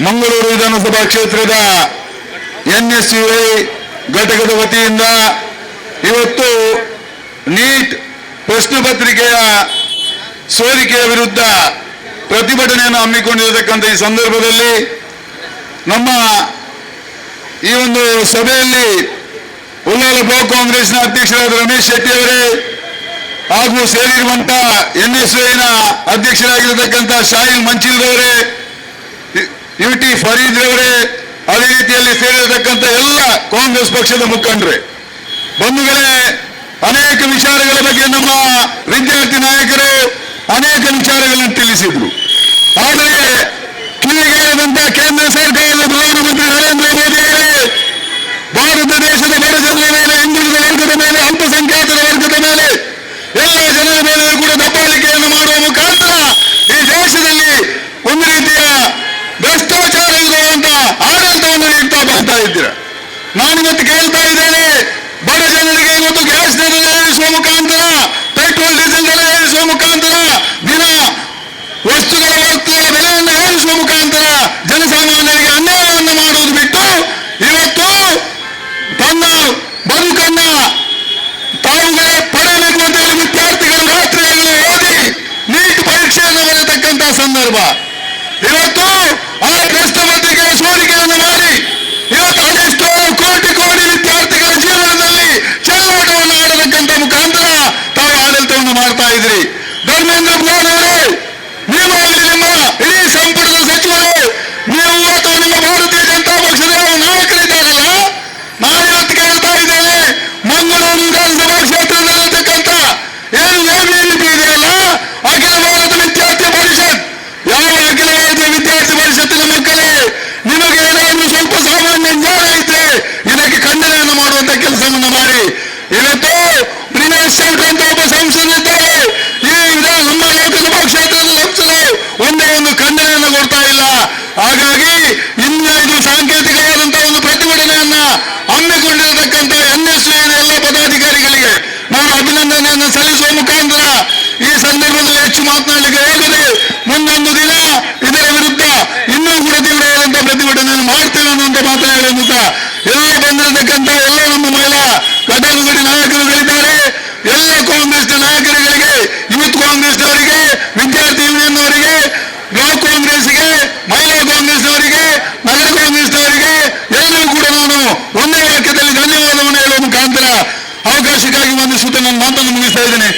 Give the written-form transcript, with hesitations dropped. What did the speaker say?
ಮಂಗಳೂರು ವಿಧಾನಸಭಾ ಕ್ಷೇತ್ರದ NSUI ಘಟಕದ ವತಿಯಿಂದ ಇವತ್ತು ನೀಟ್ ಪ್ರಶ್ನೆ ಪತ್ರಿಕೆಯ ಸೋರಿಕೆಯ ವಿರುದ್ಧ ಪ್ರತಿಭಟನೆಯನ್ನು ಹಮ್ಮಿಕೊಂಡಿರತಕ್ಕಂಥ ಈ ಸಂದರ್ಭದಲ್ಲಿ ನಮ್ಮ ಈ ಒಂದು ಸಭೆಯಲ್ಲಿ ಉಳ್ಳಾಲ ಬ್ಲಾಕ್ ಕಾಂಗ್ರೆಸ್ನ ಅಧ್ಯಕ್ಷರಾದ ರಮೇಶ್ ಶೆಟ್ಟಿ ಅವರೇ ಹಾಗೂ ಸೇರಿರುವಂತಹ NSUIನ ಅಧ್ಯಕ್ಷರಾಗಿರತಕ್ಕಂಥ ಶಾಹಿಲ್ ಮಂಚಿಲ್ರವರೇ, UT ಫರೀದ್ ರವರೇ, ಅದೇ ರೀತಿಯಲ್ಲಿ ಸೇರಿರತಕ್ಕಂಥ ಎಲ್ಲ ಕಾಂಗ್ರೆಸ್ ಪಕ್ಷದ ಮುಖಂಡರೇ, ಬಂಧುಗಳೇ, ಅನೇಕ ವಿಚಾರಗಳ ಬಗ್ಗೆ ನಮ್ಮ ವಿದ್ಯಾರ್ಥಿ ನಾಯಕರು ಅನೇಕ ವಿಚಾರಗಳನ್ನು ತಿಳಿಸಿದ್ರು. ಆದರೆ ಕಿವಿಗೇರಿದಂತಹ ಕೇಂದ್ರ ಸರ್ಕಾರದ ಪ್ರಧಾನಮಂತ್ರಿ ನರೇಂದ್ರ ಮೋದಿ ಅವರೇ ಭಾರತ ದೇಶದ ಬಡ ಜನರ ಮೇಲೆ, ಹಿಂದುಳಿದ ವರ್ಗದ ಮೇಲೆ, ಅಲ್ಪಸಂಖ್ಯಾತರ ವರ್ಗದ ಮೇಲೆ, ಎಲ್ಲ ಜನರ ಮೇಲೆ ಕೂಡ ದಬ್ಬಾಳಿಕೆಯನ್ನು ಮಾಡುವ ಮುಖಾಂತರ ಈ ದೇಶದಲ್ಲಿ ಒಂದು ರೀತಿಯ ಭ್ರಷ್ಟಾಚಾರ ಇರುವಂತಹ ಆಡಳಿತವನ್ನು ನೀಡ್ತಾ ಬರ್ತಾ ಇದ್ದೀರ. ನಾನಿವತ್ತು ಕೇಳ್ತಾ ಇದ್ದೇನೆ, ಬಡ ಜನರಿಗೆ ಇವತ್ತು ಗ್ಯಾಸ್ ದರ ಏರಿಸುವ ಮುಖಾಂತರ, ಪೆಟ್ರೋಲ್ ಡೀಸೆಲ್ ದರ ಏರಿಸುವ ಮುಖಾಂತರ, ದಿನ ವಸ್ತುಗಳ ಬೆಲೆಯನ್ನು ಏರಿಸುವ ಮುಖಾಂತರ ಜನಸಾಮಾನ್ಯರಿಗೆ ಅನ್ಯಾಯವನ್ನು ಮಾಡುವುದು ಬಿಟ್ಟು ಇವತ್ತು ತನ್ನ ಬದುಕನ್ನ ತಾವುಗಳೇ ಪಡೆಯಬೇಕು ಅಂತ ಹೇಳಿ ವಿದ್ಯಾರ್ಥಿಗಳು ರಾತ್ರಿಯಲ್ಲಿ ಓದಿ ನೀಟ್ ಪರೀಕ್ಷೆಯನ್ನು ಬರೆಯತಕ್ಕಂತಹ ಸಂದರ್ಭ. ಇವತ್ತು ಆ ಪ್ರಶ್ನೆ ಪತ್ರಿಕೆಯ ಸೋರಿಕೆಯನ್ನು ಮಾಡಿ ಇವತ್ತು ಅದೆಷ್ಟೋ ಕೋಟಿ ಕೋಟಿ ವಿದ್ಯಾರ್ಥಿಗಳ ಜೀವನದಲ್ಲಿ ಚೆಲ್ಲಾಟವನ್ನು ಆಡತಕ್ಕಂಥ ಮುಖಾಂತರ ತಾವು ಆಡಳಿತವನ್ನು ಮಾಡ್ತಾ ಇದ್ರಿ. ಧರ್ಮೇಂದ್ರ ಪ್ರಧಾನ್ ಅವರೇ, ನೀವು ಅಲ್ಲಿ ನಿಮ್ಮ ಇಡೀ ಸಂಪುಟದ ಸಚಿವರು, ನೀವು ಅಥವಾ ನಿಮ್ಮ ಭಾರತೀಯ ಜನತಾ ಪಕ್ಷದ ನಾಯಕರಿದ್ದಾರಲ್ಲ, ನಾನಿವತ್ತು ಕೇಳ್ತಾ ಇದ್ದೇನೆ, ಮಂಗಳೂರು ವಿಧಾನಸಭಾ ಕ್ಷೇತ್ರದಲ್ಲಿರ್ತಕ್ಕಂಥ ಏನು ABVP ಇದೆಯಲ್ಲ, ಅಖಿಲ ಭಾರತ ವಿದ್ಯಾರ್ಥಿ ಪರಿಷತ್, ಯಾವ ಅಖಿಲ ಭಾರತ ವಿದ್ಯಾರ್ಥಿ ಪರಿಷತ್ತಿನ ಮಕ್ಕಳೇ, ನಿಮಗೆ ಏನಾದರೂ ಸ್ವಲ್ಪ ಸಾಮಾನ್ಯ ಜ್ಞಾನ ಇದ್ರೆ ಇದಕ್ಕೆ ಖಂಡನೆಯನ್ನು ಮಾಡುವಂತ ಕೆಲಸವನ್ನು ಮಾಡಿ. ಇವತ್ತು ಪ್ರಿನೇಶ್ ಶಂಕರ್ ಅಂತ ಒಬ್ಬ ಸಂಸದರಿದ್ದಾರೆ, ಈ ನಮ್ಮ ಲೋಕಸಭಾ ಕ್ಷೇತ್ರದ ಸಂಸದರು ಒಂದೇ ಒಂದು ಖಂಡನೆಯನ್ನು ಕೊಡ್ತಾ ಇಲ್ಲ. ಹಾಗಾಗಿ ಇನ್ನು ಇದು ಸಾಂಕೇತಿಕವಾದಂತಹ ಒಂದು ಪ್ರತಿಭಟನೆಯನ್ನ ಹಮ್ಮಿಕೊಂಡಿರತಕ್ಕಂಥ NSUIನ ಎಲ್ಲ ಪದಾಧಿಕಾರಿಗಳಿಗೆ ನಾನು ಅಭಿನಂದನೆಯನ್ನು ಸಲ್ಲಿಸುವ ಮುಖಾಂತರ ಈ ಸಂದರ್ಭದಲ್ಲಿ ಹೆಚ್ಚು ಮಾತನಾಡಲಿಕ್ಕೆ ಹೋಗದೆ ಮುಂದೊಂದು ದಿನ ಇದರ ವಿರುದ್ಧ ಇನ್ನೂ ಕೂಡ ತೀವ್ರವಾದಂತಹ ಪ್ರತಿಭಟನೆಯನ್ನು ಮಾಡ್ತೇವೆ ಅನ್ನುವಂಥ ಮಾತನಾಡುವ ಮೂಲಕ ಎಲ್ಲ ಬಂದಿರತಕ್ಕಂಥ ಎಲ್ಲ ನಮ್ಮ ಮಹಿಳಾ ಘಟಕಗಳ ನಾಯಕರುಗಳಿದ್ದಾರೆ, ಎಲ್ಲ ಕಾಂಗ್ರೆಸ್ನ ನಾಯಕರುಗಳಿಗೆ, ಯೂತ್ ಕಾಂಗ್ರೆಸ್ನವರಿಗೆ, ವಿದ್ಯಾರ್ಥಿ ಯೂನಿಯನ್ನವರಿಗೆ, ಬ್ಲಾಕ್ ಕಾಂಗ್ರೆಸ್ಗೆ, ಮಹಿಳಾ ಕಾಂಗ್ರೆಸ್ನವರಿಗೆ, ನಗರ ಕಾಂಗ್ರೆಸ್ನವರಿಗೆ ಎಲ್ಲರೂ ಕೂಡ ನಾನು ಒಂದೇ ವಾಕ್ಯದಲ್ಲಿ ಧನ್ಯವಾದವನ್ನು ಹೇಳುವ ಮುಖಾಂತರ ಅವಕಾಶಕ್ಕಾಗಿ ವಂದಿಸುತ್ತಾ ನನ್ನ ಮಾತನ್ನು ಮುಗಿಸ್ತಾ ಇದ್ದೇನೆ.